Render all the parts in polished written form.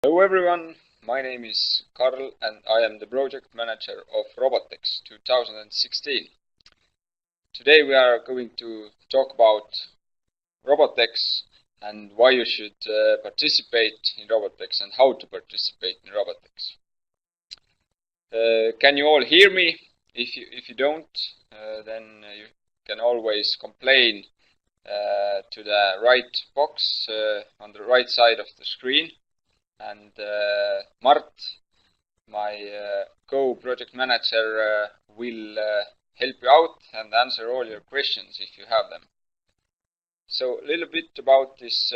Hello everyone, my name is Karl and I am the project manager of Robotex 2016. Today we are going to talk about Robotex and why you should participate in Robotex and how to participate in Robotex. Can you all hear me? If you don't, then you can always complain to the right box on the right side of the screen. And Mart, my co-project manager, will help you out and answer all your questions if you have them. So a little bit about this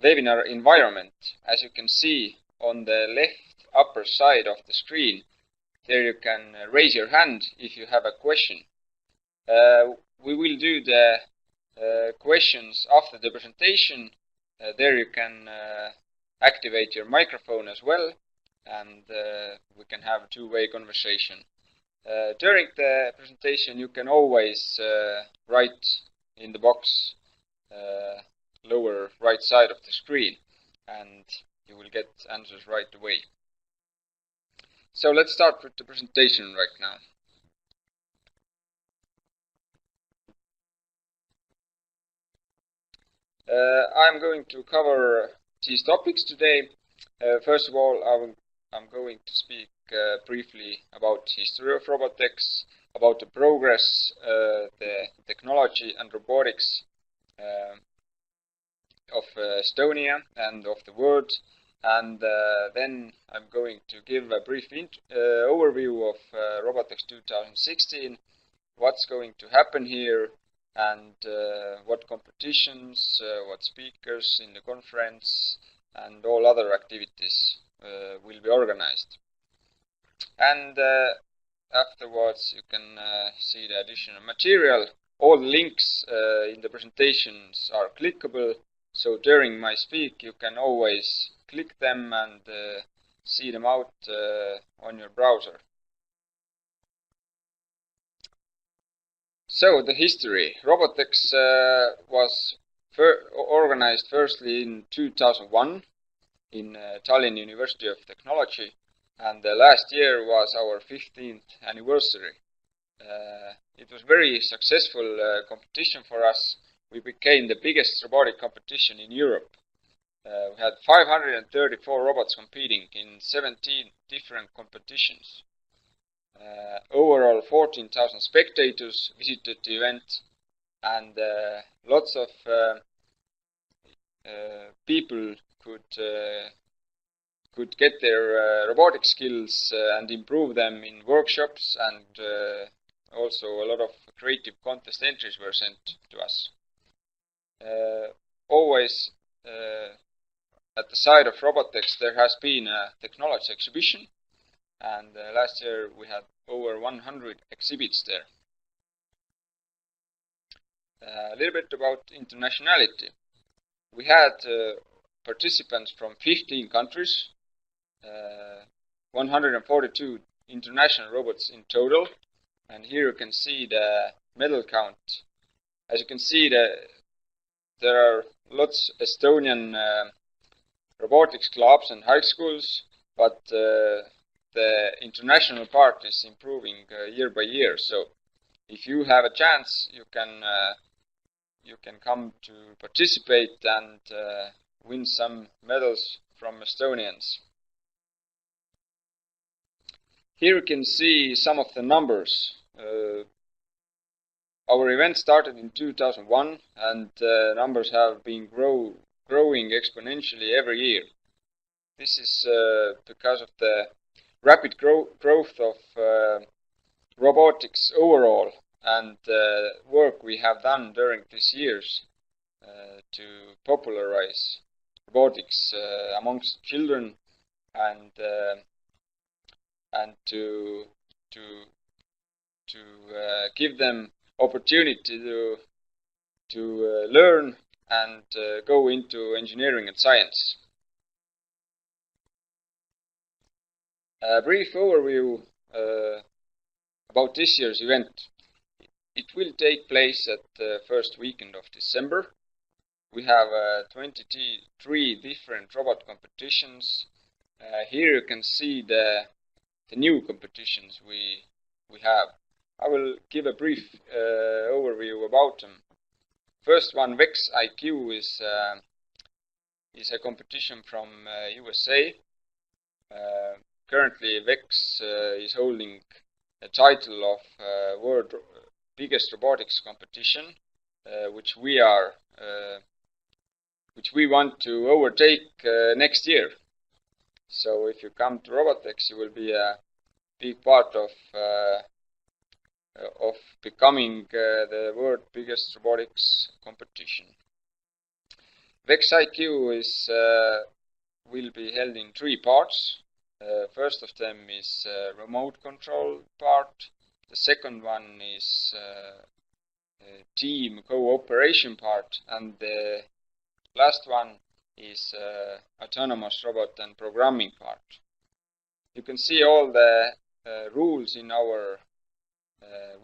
webinar environment. As you can see on the left upper side of the screen, there you can raise your hand if you have a question. We will do the questions after the presentation. There you can activate your microphone as well, and we can have a two-way conversation. During the presentation you can always write in the box lower right side of the screen and you will get answers right away. So let's start with the presentation right now. I'm going to cover these topics today. First of all, I'm going to speak briefly about the history of Robotex, about the progress, the technology and robotics of Estonia and of the world, and then I'm going to give a brief overview of Robotex 2016, what's going to happen here, and what competitions, what speakers in the conference, and all other activities will be organized. And afterwards you can see the additional material. All the links in the presentations are clickable, so during my speak you can always click them and see them out on your browser. So the history. Robotex was organized firstly in 2001 in Tallinn University of Technology, and last year was our 15th anniversary. It was very successful competition for us. We became the biggest robotic competition in Europe. We had 534 robots competing in 17 different competitions. Overall 14,000 spectators visited the event, and lots of people could get their robotic skills and improve them in workshops, and also a lot of creative contest entries were sent to us. Always at the side of Robotex there has been a technology exhibition, and last year we had over 100 exhibits there. A little bit about internationality. We had participants from 15 countries, 142 international robots in total, and here you can see the medal count. As you can see, there are lots of Estonian robotics clubs and high schools, but the international part is improving year by year. So if you have a chance, you can come to participate and win some medals from Estonians. Here you can see some of the numbers. Our event started in 2001, and numbers have been growing exponentially every year. This is because of the rapid growth of robotics overall, and work we have done during these years to popularize robotics amongst children, and to give them opportunity to learn and go into engineering and science. A brief overview about this year's event. It will take place at the first weekend of December. We have 23 different robot competitions. Here you can see the new competitions we have. I will give a brief overview about them. First one, Vex IQ, is a competition from USA. Currently, Vex is holding the title of world biggest robotics competition, which we want to overtake next year. So if you come to Robotex, you will be a big part of becoming the world biggest robotics competition. Vex IQ will be held in 3 parts. First of them is remote control part. The second one is team cooperation part, and the last one is autonomous robot and programming part. You can see all the rules in our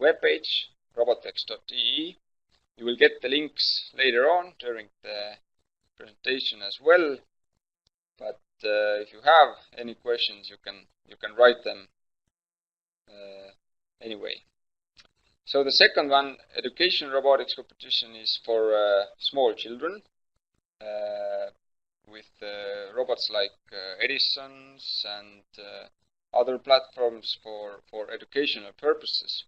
webpage, robotex.de. You will get the links later on during the presentation as well. But if you have any questions, you can write them anyway. So the second one, education robotics competition, is for small children with robots like Edison's and other platforms for educational purposes.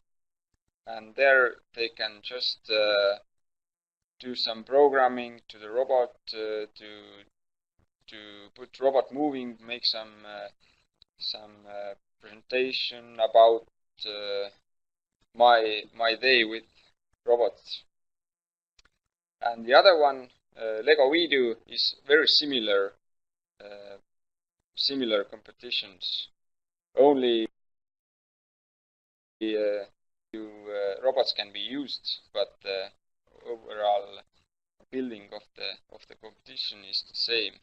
And there they can just do some programming to the robot to put robot moving, make some presentation about my day with robots. And the other one, Lego Video, is very similar competitions. Only robots can be used, but the overall building of the competition is the same.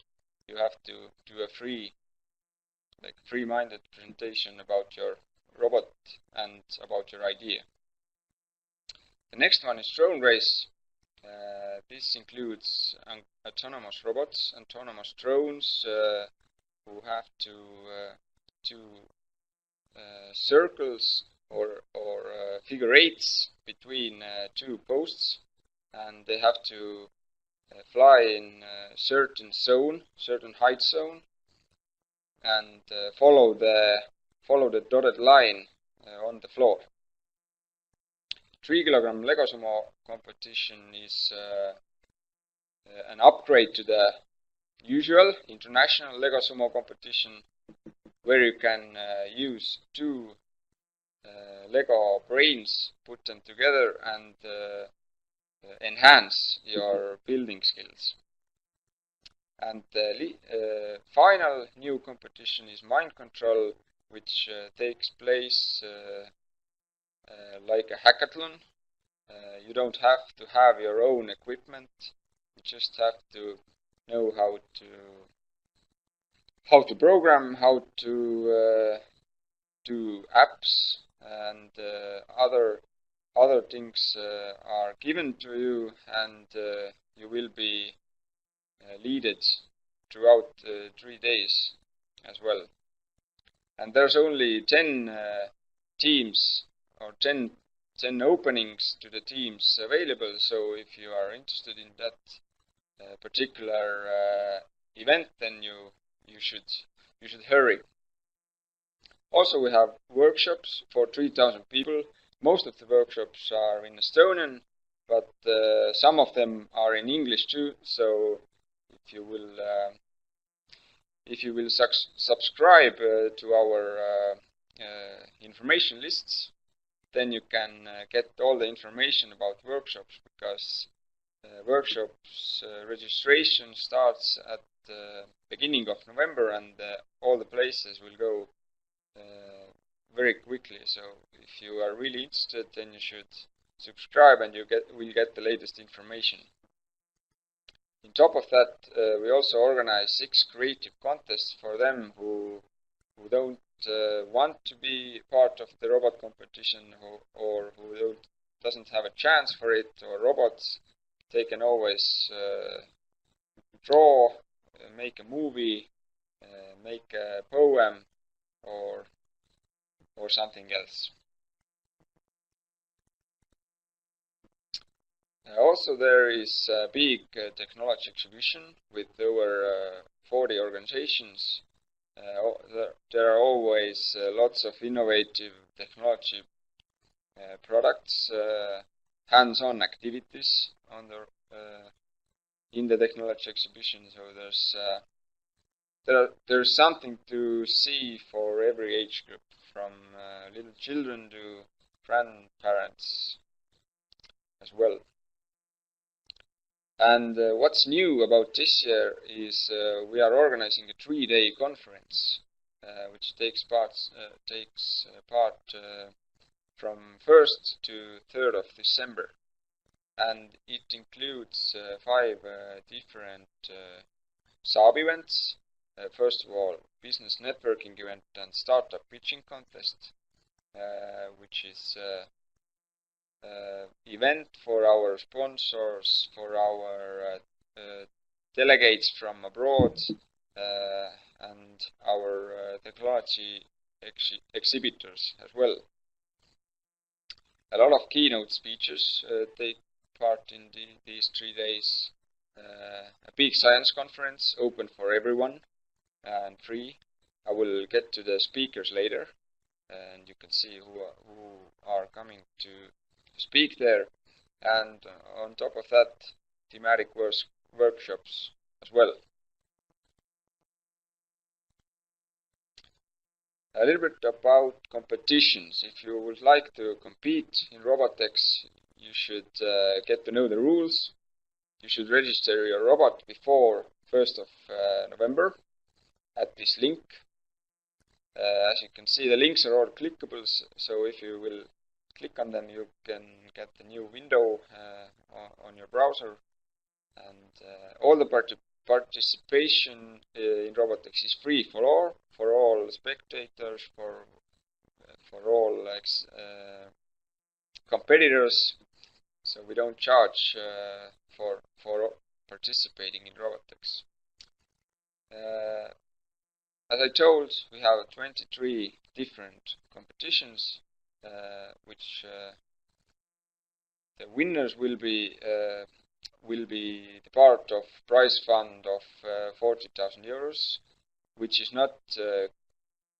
You have to do a free-minded presentation about your robot and about your idea. The next one is drone race. This includes autonomous robots, autonomous drones who have to circles or figure eights between 2 posts, and they have to fly in a certain height zone, and follow the dotted line on the floor. 3 kilogram Lego Sumo competition is an upgrade to the usual international Lego Sumo competition, where you can use 2 Lego brains, put them together, and enhance your building skills. And the final new competition is mind control, which takes place like a hackathon. You don't have to have your own equipment. You just have to know how to program, how to do apps, and other things are given to you, and you will be leaded throughout 3 days as well. And there's only 10 teams, or 10 openings to the teams available. So if you are interested in that particular event, then you should hurry. Also, we have workshops for 3,000 people. Most of the workshops are in Estonian, but some of them are in English too. So if you will subscribe to our information lists, then you can get all the information about workshops, because workshops registration starts at the beginning of November, and all the places will go very quickly. So if you are really interested, then you should subscribe, and will get the latest information. On top of that, we also organize 6 creative contests for them who don't want to be part of the robot competition, or who doesn't have a chance for it, or robots They can always draw, make a movie, make a poem, or something else. Also, there is a big technology exhibition with over 40 organizations. There are always lots of innovative technology products, hands-on activities on in the technology exhibition. So there's something to see for every age group, from little children to grandparents as well. And what's new about this year is we are organizing a 3-day conference, which takes part from 1st to 3rd of December, and it includes 5 different sub-events. First of all, business networking event and startup pitching contest, which is event for our sponsors, for our delegates from abroad, and our technology exhibitors as well. A lot of keynote speeches take part in these 3 days. A big science conference open for everyone and free. I will get to the speakers later, and you can see who are coming to speak there. And on top of that, thematic workshops as well. A little bit about competitions. If you would like to compete in Robotex, you should get to know the rules. You should register your robot before 1st of November at this link. As you can see, the links are all clickables, so if you will click on them, you can get the new window on your browser. And all the participation in Robotex is free for all spectators, for all competitors. So we don't charge for participating in Robotex. As I told, we have 23 different competitions, which the winners will be the part of prize fund of 40,000 euros, which is not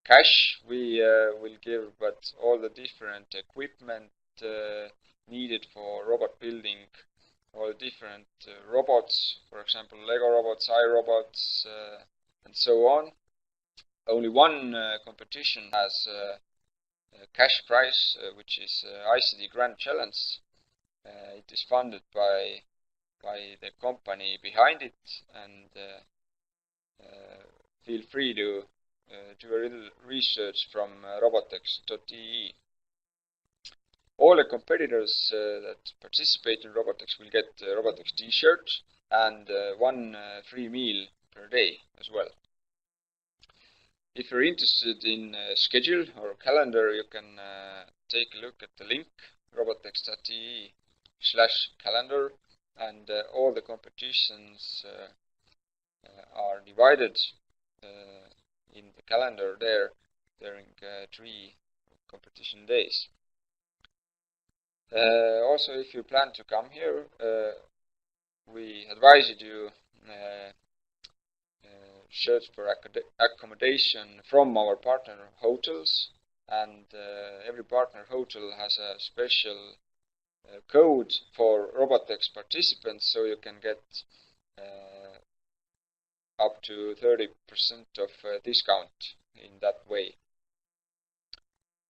cash we will give, but all the different equipment needed for robot building, all the different robots, for example, Lego robots, iRobots, and so on. Only one competition has a cash prize, which is ICT Grand Challenge. It is funded by the company behind it, and feel free to do a little research from robotex.de. All the competitors that participate in Robotex will get a Robotex t-shirt and 1 free meal per day as well. If you're interested in schedule or calendar, you can take a look at the link robotex.de/calendar, and all the competitions are divided in the calendar there during 3 competition days. Also, if you plan to come here, we advise you to search for accommodation from our partner hotels, and every partner hotel has a special code for Robotex participants, so you can get up to 30% of discount in that way.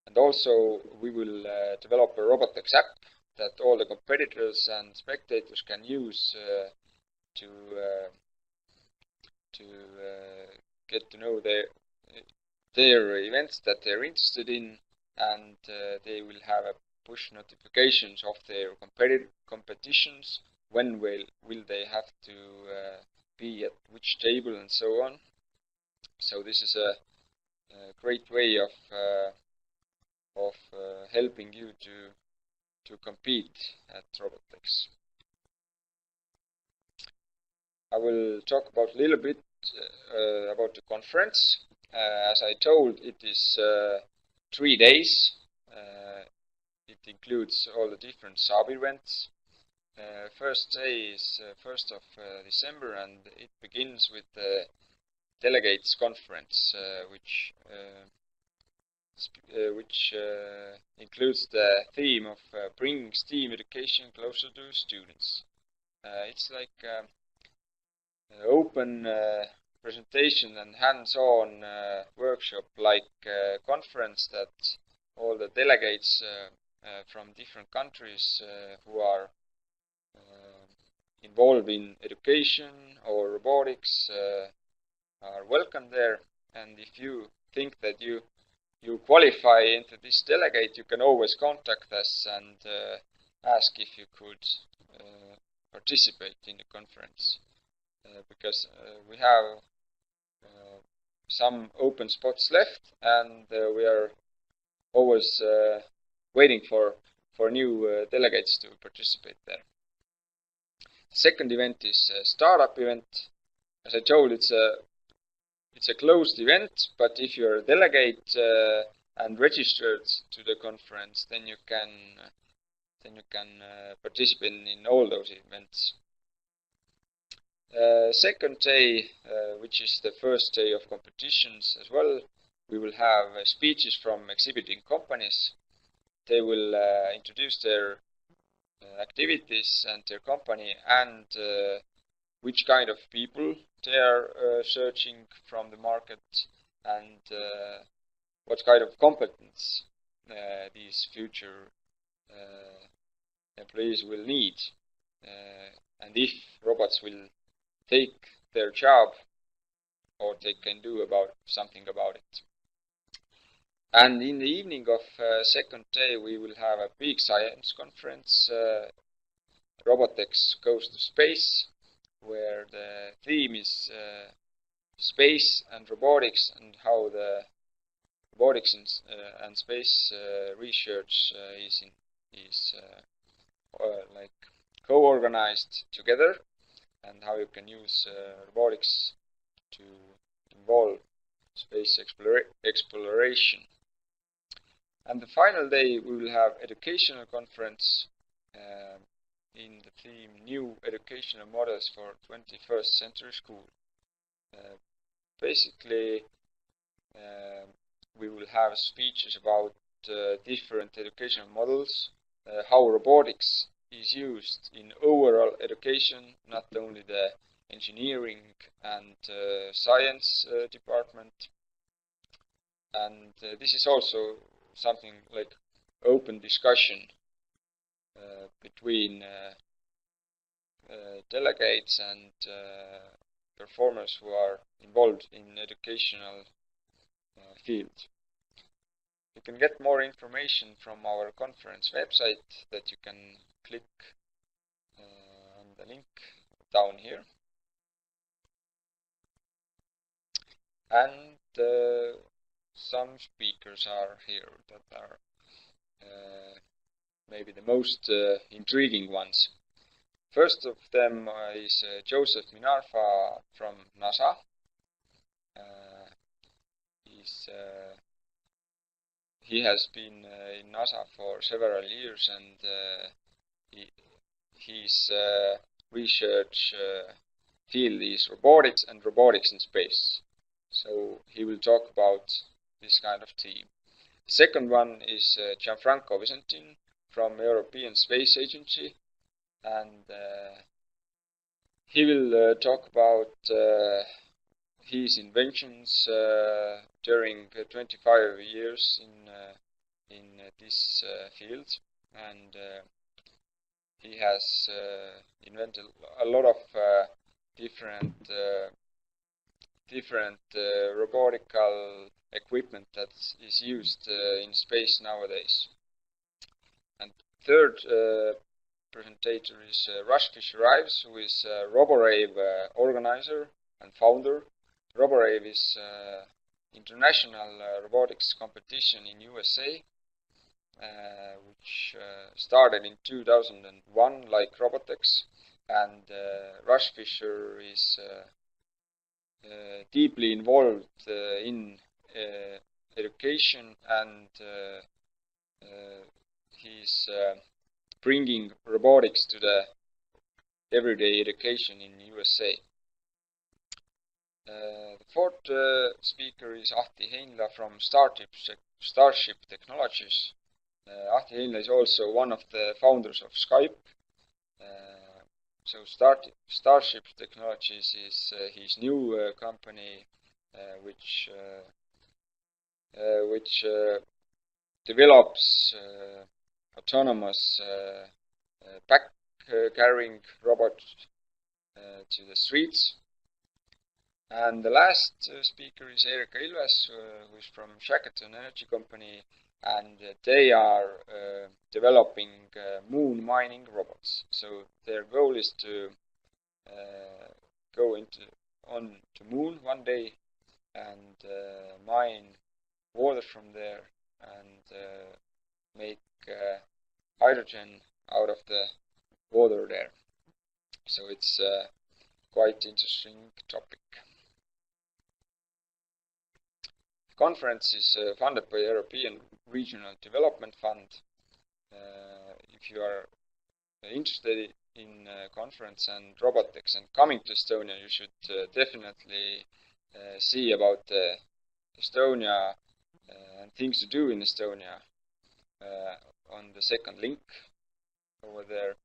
And also, we will develop a Robotex app that all the competitors and spectators can use to get to know their events that they're interested in, and they will have a push notifications of their competitions, when will they have to be at which table and so on. So this is a great way of helping you to compete at Robotex. I will talk about a little bit about the conference. As I told, it is 3 days. It includes all the different sub-events. First day is 1st of December, and it begins with the delegates conference, which includes the theme of bringing STEAM education closer to students. It's like open presentation and hands-on workshop like conference that all the delegates from different countries who are involved in education or robotics are welcome there. And if you think that you qualify into this delegate, you can always contact us and ask if you could participate in the conference. Because we have some open spots left, and we are always waiting for new delegates to participate there. The second event is a startup event. As I told, it's a closed event, but if you're a delegate and registered to the conference, then you can participate in all those events. Second day, which is the first day of competitions as well, we will have speeches from exhibiting companies. They will introduce their activities and their company and which kind of people they are searching from the market, and what kind of competence these future employees will need, and if robots will take their job or they can do something about it. And in the evening of second day, we will have a big science conference, Robotex Goes to Space, where the theme is space and robotics, and how the robotics and space research is like co-organized together, and how you can use robotics to involve space exploration. And the final day, we will have educational conference in the theme New Educational Models for 21st Century School. Basically, we will have speeches about different educational models, how robotics is used in overall education, not only the engineering and science department. And this is also something like open discussion between delegates and performers who are involved in educational field. You can get more information from our conference website that you can click on the link down here. And some speakers are here that are maybe the most intriguing ones. First of them is Joseph Minarfa from NASA. He has been in NASA for several years, and his research field is robotics and robotics in space. So he will talk about this kind of theme. The second one is Gianfranco Visentin from European Space Agency, and he will talk about his inventions during 25 years in this field, and he has invented a lot of different robotical equipment that is used in space nowadays. And third presenter is Rush Fisher-Ives, who is Robotex organizer and founder. Robotex is international robotics competition in USA, which started in 2001 like Robotex, and Rush Fisher is deeply involved in education, and he's bringing robotics to the everyday education in USA. The fourth speaker is Ahti Heinla from Starship Technologies. Ahti Heinla is also one of the founders of Skype. So Starship Technologies is his new company, which develops autonomous pack carrying robots to the streets. And the last speaker is Erika Ilves, who is from Shackleton Energy Company, and they are developing moon mining robots. So their goal is to go on to moon one day and mine water from there and make hydrogen out of the water there. So it's quite interesting topic. The conference is funded by the European Regional Development Fund. If you are interested in conference and Robotex and coming to Estonia, you should definitely see about Estonia and things to do in Estonia on the second link over there.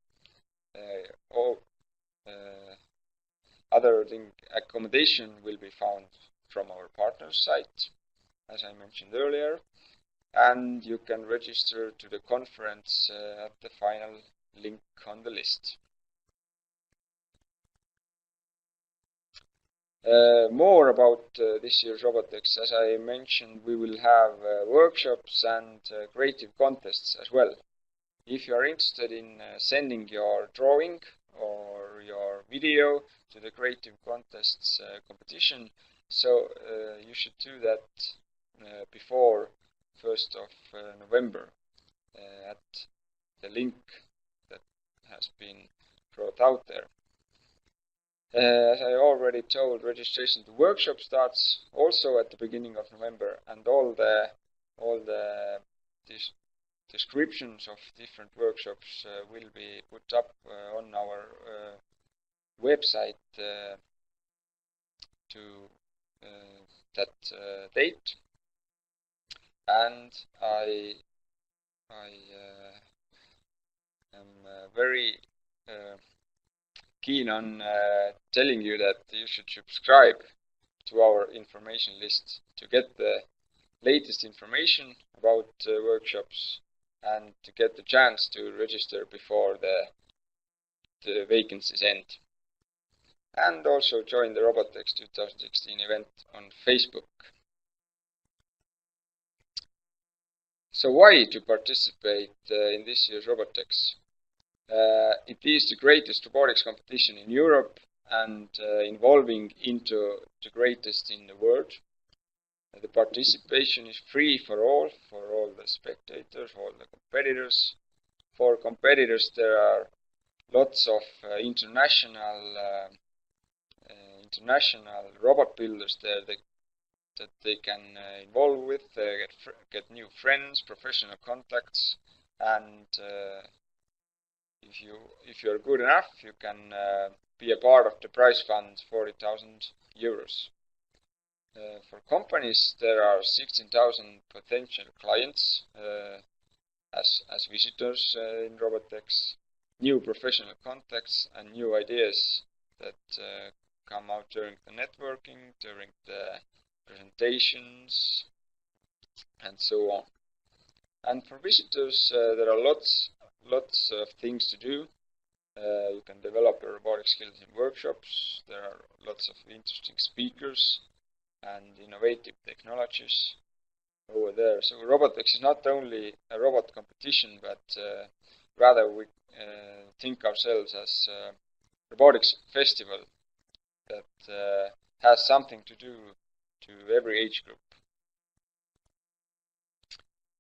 Other accommodation will be found from our partner site, as I mentioned earlier, and you can register to the conference at the final link on the list. More about this year's Robotex. As I mentioned, we will have workshops and creative contests as well. If you are interested in sending your drawing or your video to the creative contests competition, so you should do that before 1st of November at the link that has been brought out there. As I already told, registration to workshop starts also at the beginning of November, and all the descriptions of different workshops will be put up on our website to that date. And I am very keen on telling you that you should subscribe to our information list to get the latest information about workshops and to get the chance to register before the vacancies end. And also join the Robotex 2016 event on Facebook. So why to participate in this year's Robotex? It is the greatest robotics competition in Europe and involving into the greatest in the world. The participation is free for all the spectators, all the competitors. For competitors, there are lots of international robot builders there that they can involve with, get new friends, professional contacts, and if you are good enough, you can be a part of the prize fund, 40,000 euros. For companies, there are 16,000 potential clients as visitors in Robotex, new professional contacts and new ideas that come out during the networking, during the presentations, and so on. And for visitors, there are lots of things to do. You can develop your robotic skills in workshops. There are lots of interesting speakers and innovative technologies over there. So Robotex is not only a robot competition, but rather we think ourselves as a robotics festival that has something to do to every age group.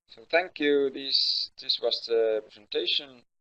So thank you. This was the presentation.